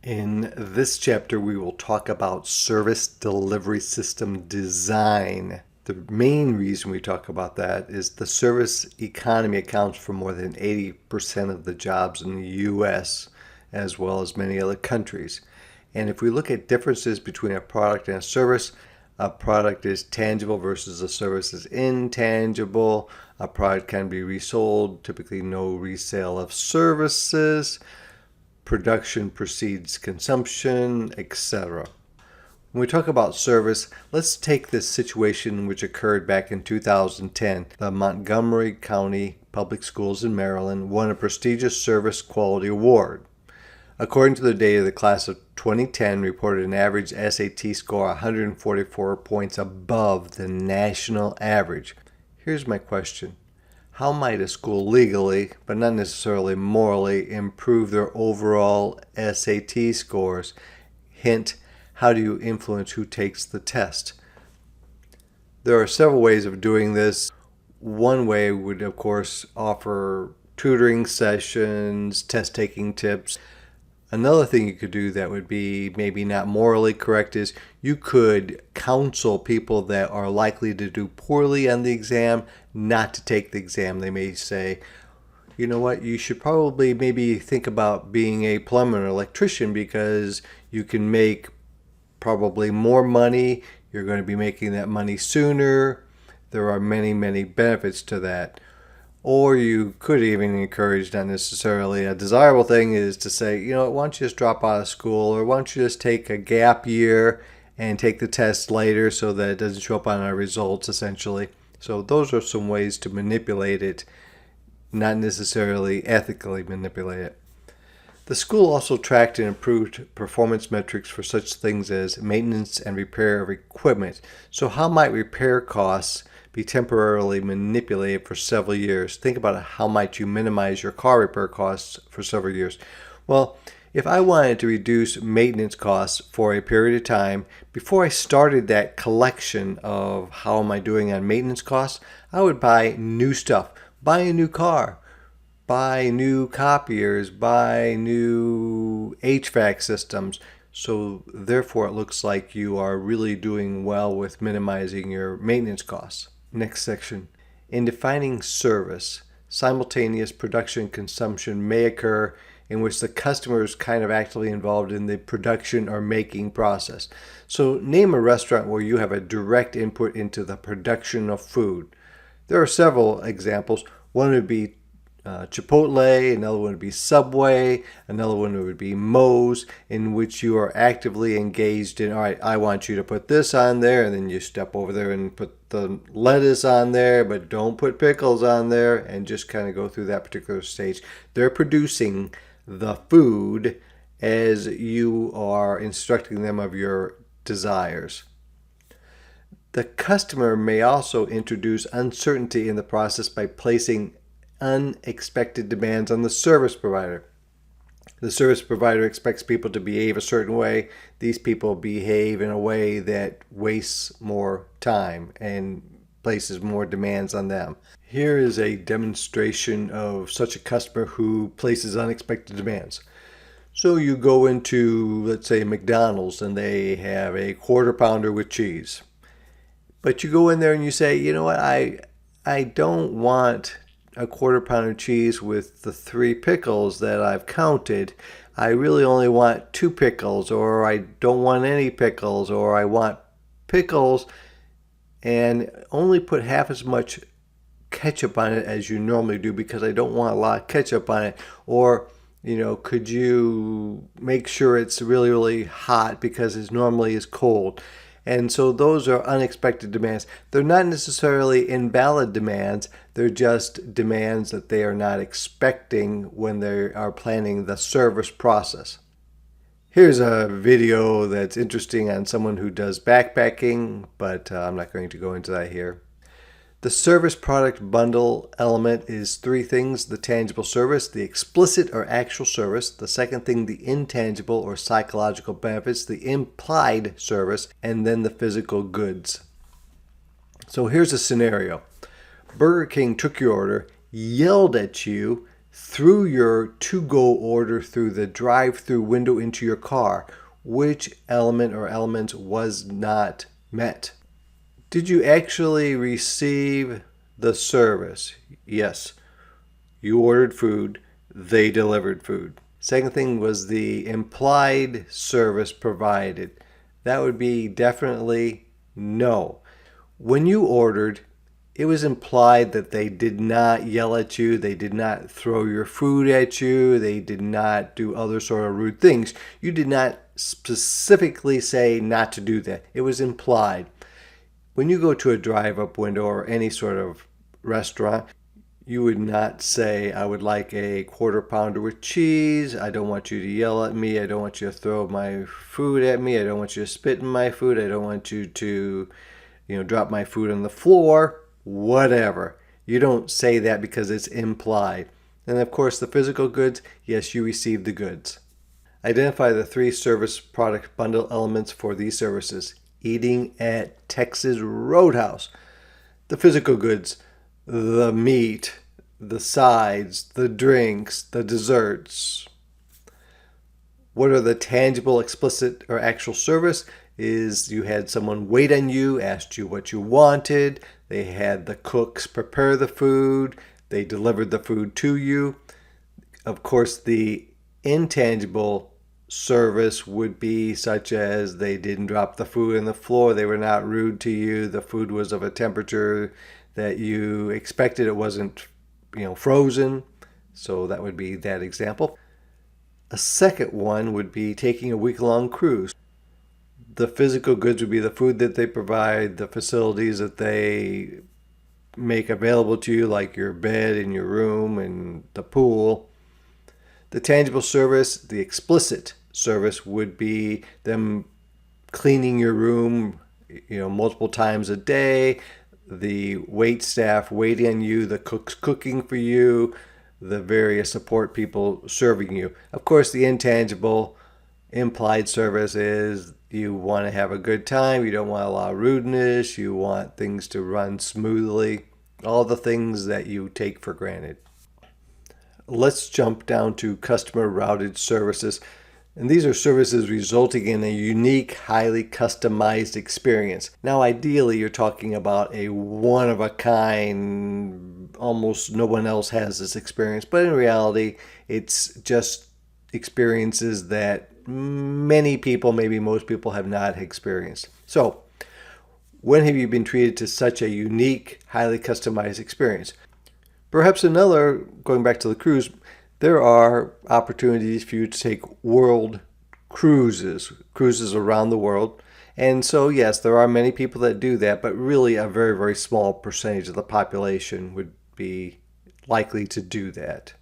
In this chapter, we will talk about service delivery system design. The main reason we talk about that is the service economy accounts for more than 80% of the jobs in the US, as well as many other countries. And if we look at differences between a product and a product is tangible versus a service is intangible. A product can be resold, typically no resale of services. Production precedes consumption, etc. When we talk about service, let's take this situation which occurred back in 2010. The Montgomery County Public Schools in Maryland won a prestigious service quality award. According to the data, the class of 2010 reported an average SAT score 144 points above the national average. Here's my question. How might a school legally, but not necessarily morally, improve their overall SAT scores? Hint, how do you influence who takes the test? There are several ways of doing this. One way would, of course, offer tutoring sessions, test-taking tips. Another thing you could do that would be maybe not morally correct is you could counsel people that are likely to do poorly on the exam not to take the exam. They may say, you know what, you should probably maybe think about being a plumber or electrician because you can make probably more money. You're going to be making that money sooner. There are many, many benefits to that. Or you could even encourage, not necessarily a desirable thing, is to say, you know, why don't you just drop out of school, or why don't you just take a gap year and take the test later so that it doesn't show up on our results, essentially. So those are some ways to manipulate it, not necessarily ethically manipulate it. The school also tracked and improved performance metrics for such things as maintenance and repair of equipment. So how might repair costs be temporarily manipulated for several years? Think about how might you minimize your car repair costs for several years. Well, if I wanted to reduce maintenance costs for a period of time, before I started that collection of how am I doing on maintenance costs, I would buy new stuff, buy a new car, buy new copiers, buy new HVAC systems. So therefore, it looks like you are really doing well with minimizing your maintenance costs. Next section. In defining service, simultaneous production and consumption may occur in which the customer is kind of actively involved in the production or making process. So name a restaurant where you have a direct input into the production of food. There are several examples. One would be Chipotle, another one would be Subway, another one would be Moe's, in which you are actively engaged in, all right, I want you to put this on there, and then you step over there and put the lettuce on there, but don't put pickles on there, and just kind of go through that particular stage. They're producing the food as you are instructing them of your desires. The customer may also introduce uncertainty in the process by placing unexpected demands on the service provider. The service provider expects people to behave a certain way. These people behave in a way that wastes more time and places more demands on them. Here is a demonstration of such a customer who places unexpected demands. So you go into, let's say, McDonald's, and they have a quarter pounder with cheese. But you go in there and you say, you know what, I don't want a quarter pounder cheese with the 3 pickles that I've counted. I really only want 2 pickles, or I don't want any pickles, or I want pickles and only put half as much ketchup on it as you normally do because I don't want a lot of ketchup on it. Or, you know, could you make sure it's really, really hot because it normally is cold? And so those are unexpected demands. They're not necessarily invalid demands. They're just demands that they are not expecting when they are planning the service process. Here's a video that's interesting on someone who does backpacking, but I'm not going to go into that here. The service product bundle element is 3 things: the tangible service, the explicit or actual service, the second thing, the intangible or psychological benefits, the implied service, and then the physical goods. So here's a scenario. Burger King took your order, yelled at you, threw your to-go order through the drive-through window into your car, which element or elements was not met? Did you actually receive the service? Yes. You ordered food, they delivered food. Second thing was the implied service provided. That would be definitely no. When you ordered, it was implied that they did not yell at you, they did not throw your food at you, they did not do other sort of rude things. You did not specifically say not to do that. It was implied. When you go to a drive-up window or any sort of restaurant, you would not say, I would like a quarter pounder with cheese. I don't want you to yell at me. I don't want you to throw my food at me. I don't want you to spit in my food. I don't want you to, drop my food on the floor. Whatever. You don't say that because it's implied. And of course, the physical goods, yes, you received the goods. Identify the 3 service product bundle elements for these services. Eating at Texas Roadhouse. The physical goods, the meat, the sides, the drinks, the desserts. What are the tangible, explicit, or actual service? Is you had someone wait on you, asked you what you wanted, they had the cooks prepare the food, they delivered the food to you. Of course, the intangible service would be such as they didn't drop the food on the floor, they were not rude to you, the food was of a temperature that you expected, it wasn't frozen. So that would be that example. A second one would be taking a week-long cruise. The physical goods would be the food that they provide, the facilities that they make available to you, like your bed and your room and the pool. The tangible service, the explicit service, would be them cleaning your room, multiple times a day, the wait staff waiting on you, the cooks cooking for you, the various support people serving you. Of course, the intangible implied service is you want to have a good time, you don't want a lot of rudeness, you want things to run smoothly, all the things that you take for granted. Let's jump down to customer routed services. And these are services resulting in a unique, highly customized experience. Now, ideally, you're talking about a one-of-a-kind, almost no one else has this experience. But in reality, it's just experiences that many people, maybe most people, have not experienced. So, when have you been treated to such a unique, highly customized experience? Perhaps another, going back to the cruise, there are opportunities for you to take world cruises around the world. And so, yes, there are many people that do that, but really a very, very small percentage of the population would be likely to do that.